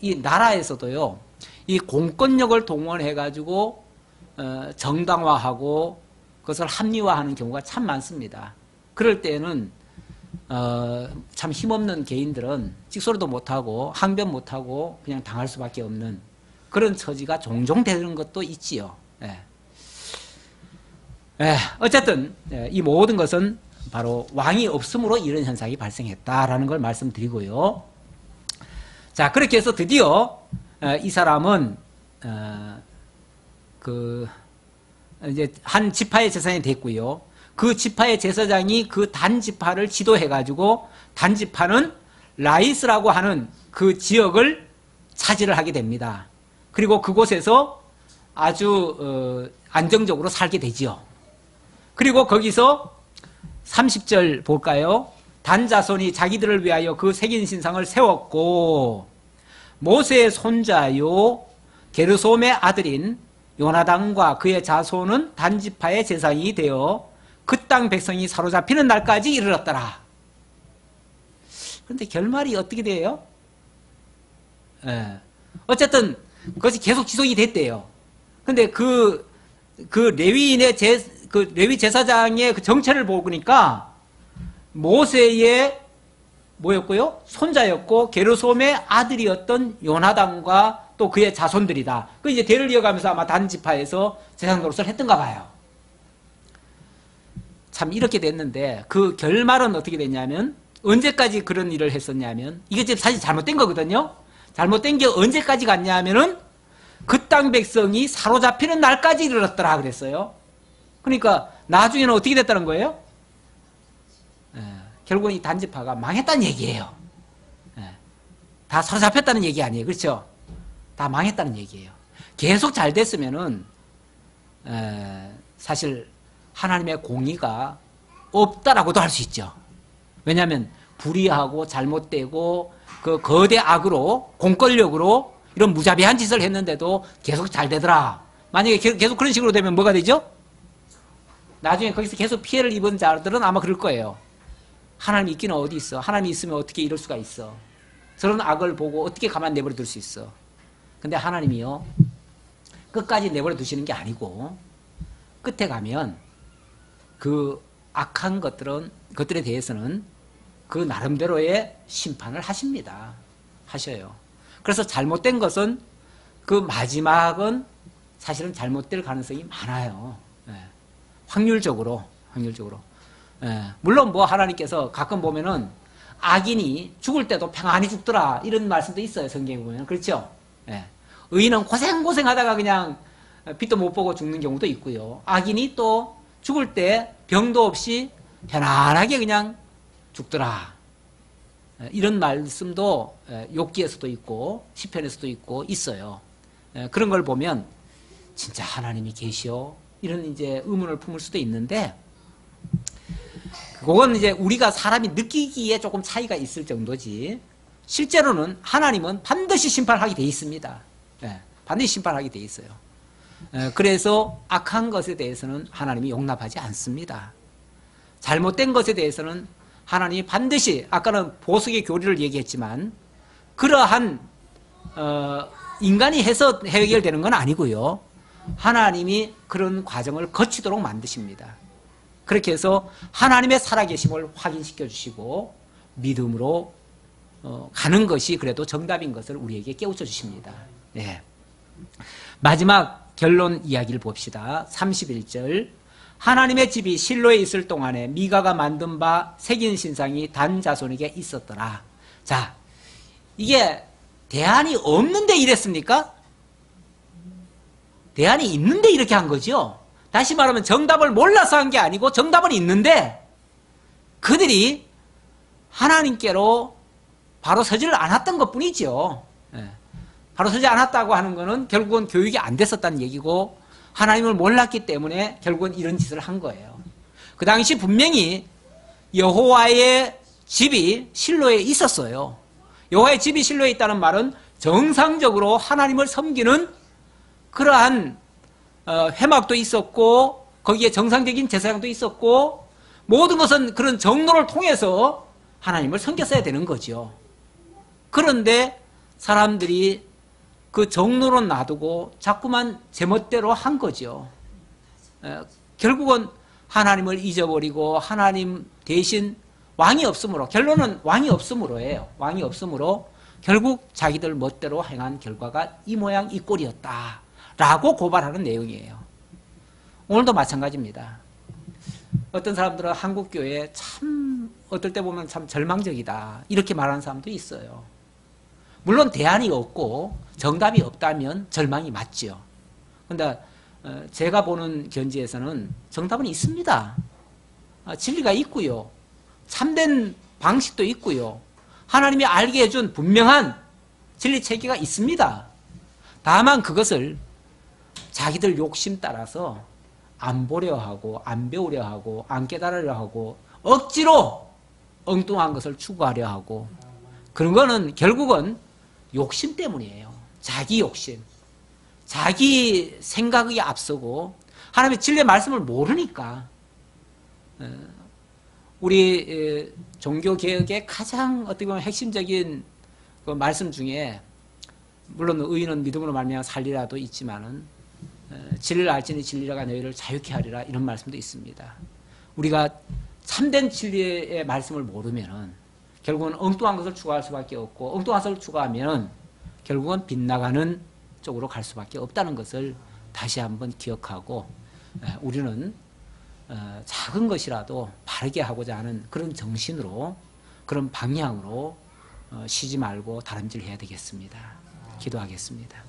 이 나라에서도요, 이 공권력을 동원해 가지고 정당화하고 그것을 합리화하는 경우가 참 많습니다. 그럴 때는 참 힘없는 개인들은 찍소리도 못하고 항변 못하고 그냥 당할 수밖에 없는 그런 처지가 종종 되는 것도 있지요. 예. 예, 어쨌든 이 모든 것은 바로 왕이 없음으로 이런 현상이 발생했다라는 걸 말씀드리고요. 자, 그렇게 해서 드디어 이 사람은 이제 한 지파의 제사장이 됐고요. 그 지파의 제사장이 그 단지파를 지도해가지고 단지파는 라이스라고 하는 그 지역을 차지를 하게 됩니다. 그리고 그곳에서 아주 안정적으로 살게 되지요. 그리고 거기서 30절 볼까요? 단 자손이 자기들을 위하여 그 새긴 신상을 세웠고 모세의 손자요 게르솜의 아들인 요나단과 그의 자손은 단지파의 제사장이 되어 그 땅 백성이 사로잡히는 날까지 이르렀더라. 그런데 결말이 어떻게 돼요? 어쨌든 그것이 계속 지속이 됐대요. 근데 그 레위인의 레위 제사장의 그 정체를 보니까 모세의 뭐였고요? 손자였고 게르솜의 아들이었던 요나단과 또 그의 자손들이다. 그 이제 대를 이어가면서 아마 단지파에서 제사장 노릇을 했던가 봐요. 참 이렇게 됐는데 그 결말은 어떻게 됐냐면 언제까지 그런 일을 했었냐면 이게 지금 사실 잘못된 거거든요. 잘못된 게 언제까지 갔냐면은 그 땅 백성이 사로잡히는 날까지 이르렀더라 그랬어요. 그러니까 나중에는 어떻게 됐다는 거예요? 결국은 이 단지파가 망했다는 얘기예요. 다 사로잡혔다는 얘기 아니에요. 그렇죠? 다 망했다는 얘기예요. 계속 잘 됐으면은 사실 하나님의 공의가 없다라고도 할 수 있죠. 왜냐하면 불의하고 잘못되고 그 거대 악으로 공권력으로 이런 무자비한 짓을 했는데도 계속 잘 되더라. 만약에 계속 그런 식으로 되면 뭐가 되죠? 나중에 거기서 계속 피해를 입은 자들은 아마 그럴 거예요. 하나님이 있기는 어디 있어? 하나님이 있으면 어떻게 이럴 수가 있어? 저런 악을 보고 어떻게 가만 내버려 둘 수 있어? 근데 하나님이요, 끝까지 내버려 두시는 게 아니고 끝에 가면 그 악한 것들에 대해서는 그 나름대로의 심판을 하십니다. 하셔요. 그래서 잘못된 것은 그 마지막은 사실은 잘못될 가능성이 많아요. 확률적으로. 물론 뭐 하나님께서 가끔 보면은 악인이 죽을 때도 평안히 죽더라 이런 말씀도 있어요. 성경에 보면. 그렇죠? 의인은 고생하다가 그냥 빛도 못 보고 죽는 경우도 있고요. 악인이 또 죽을 때 병도 없이 편안하게 그냥 죽더라. 이런 말씀도 욥기에서도 있고 시편에서도 있고 있어요. 그런 걸 보면 진짜 하나님이 계시오? 이런 이제 의문을 품을 수도 있는데 그건 이제 우리가 사람이 느끼기에 조금 차이가 있을 정도지 실제로는 하나님은 반드시 심판하게 돼 있습니다. 반드시 심판하게 돼 있어요. 그래서 악한 것에 대해서는 하나님이 용납하지 않습니다. 잘못된 것에 대해서는 하나님이 반드시 아까는 보석의 교리를 얘기했지만 그러한 인간이 해서 해결되는 건 아니고요. 하나님이 그런 과정을 거치도록 만드십니다. 그렇게 해서 하나님의 살아계심을 확인시켜 주시고 믿음으로 가는 것이 그래도 정답인 것을 우리에게 깨우쳐 주십니다. 마지막 결론 이야기를 봅시다. 31절 하나님의 집이 실로에 있을 동안에 미가가 만든 바 새긴 신상이 단 자손에게 있었더라. 자, 이게 대안이 없는데 이랬습니까? 대안이 있는데 이렇게 한 거죠. 다시 말하면 정답을 몰라서 한 게 아니고 정답은 있는데 그들이 하나님께로 바로 서지를 않았던 것뿐이죠. 바로 서지 않았다고 하는 것은 결국은 교육이 안 됐었다는 얘기고 하나님을 몰랐기 때문에 결국은 이런 짓을 한 거예요. 그 당시 분명히 여호와의 집이 실로에 있었어요. 여호와의 집이 실로에 있다는 말은 정상적으로 하나님을 섬기는 그러한 회막도 있었고 거기에 정상적인 제사장도 있었고 모든 것은 그런 정로를 통해서 하나님을 섬겼어야 되는 거죠. 그런데 사람들이 그 정로로 놔두고 자꾸만 제멋대로 한 거죠. 결국은 하나님을 잊어버리고 하나님 대신 왕이 없으므로, 결론은 왕이 없으므로예요. 왕이 없으므로 결국 자기들 멋대로 행한 결과가 이 모양 이 꼴이었다라고 고발하는 내용이에요. 오늘도 마찬가지입니다. 어떤 사람들은 한국교회 참 어떨 때 보면 참 절망적이다 이렇게 말하는 사람도 있어요. 물론 대안이 없고 정답이 없다면 절망이 맞죠. 그런데 제가 보는 견지에서는 정답은 있습니다. 진리가 있고요. 참된 방식도 있고요. 하나님이 알게 해준 분명한 진리 체계가 있습니다. 다만 그것을 자기들 욕심 따라서 안 보려 하고 안 배우려 하고 안 깨달으려 하고 억지로 엉뚱한 것을 추구하려 하고 그런 거는 결국은 욕심 때문이에요. 자기 욕심. 자기 생각이 앞서고 하나님의 진리의 말씀을 모르니까 우리 종교개혁의 가장 어떻게 보면 핵심적인 그 말씀 중에 물론 의인은 믿음으로 말미암아 살리라도 있지만은 진리를 알지니 진리가 너희를 자유케 하리라 이런 말씀도 있습니다. 우리가 참된 진리의 말씀을 모르면은 결국은 엉뚱한 것을 추구할 수밖에 없고 엉뚱한 것을 추구하면 결국은 빗나가는 쪽으로 갈 수밖에 없다는 것을 다시 한번 기억하고 우리는 작은 것이라도 바르게 하고자 하는 그런 정신으로 그런 방향으로 쉬지 말고 다름질해야 되겠습니다. 기도하겠습니다.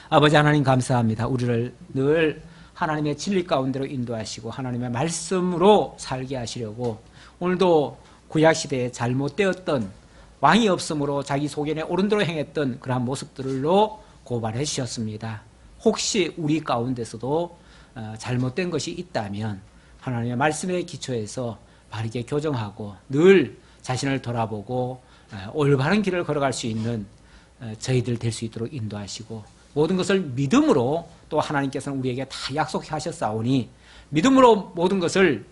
아버지 하나님 감사합니다. 우리를 늘 하나님의 진리 가운데로 인도하시고 하나님의 말씀으로 살게 하시려고 오늘도 구약시대에 잘못되었던 왕이 없으므로 자기 소견에 옳은 대로 행했던 그러한 모습들로 고발해 주셨습니다. 혹시 우리 가운데서도 잘못된 것이 있다면 하나님의 말씀에 기초해서 바르게 교정하고 늘 자신을 돌아보고 올바른 길을 걸어갈 수 있는 저희들 될 수 있도록 인도하시고 모든 것을 믿음으로 또 하나님께서는 우리에게 다 약속하셨사오니 믿음으로 모든 것을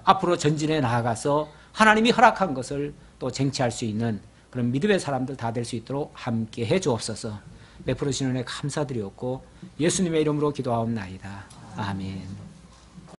앞으로 전진해 나아가서 하나님이 허락한 것을 또 쟁취할 수 있는 그런 믿음의 사람들 다 될 수 있도록 함께 해 주옵소서. 베풀으시는 은혜 감사드리옵고 예수님의 이름으로 기도하옵나이다. 아멘.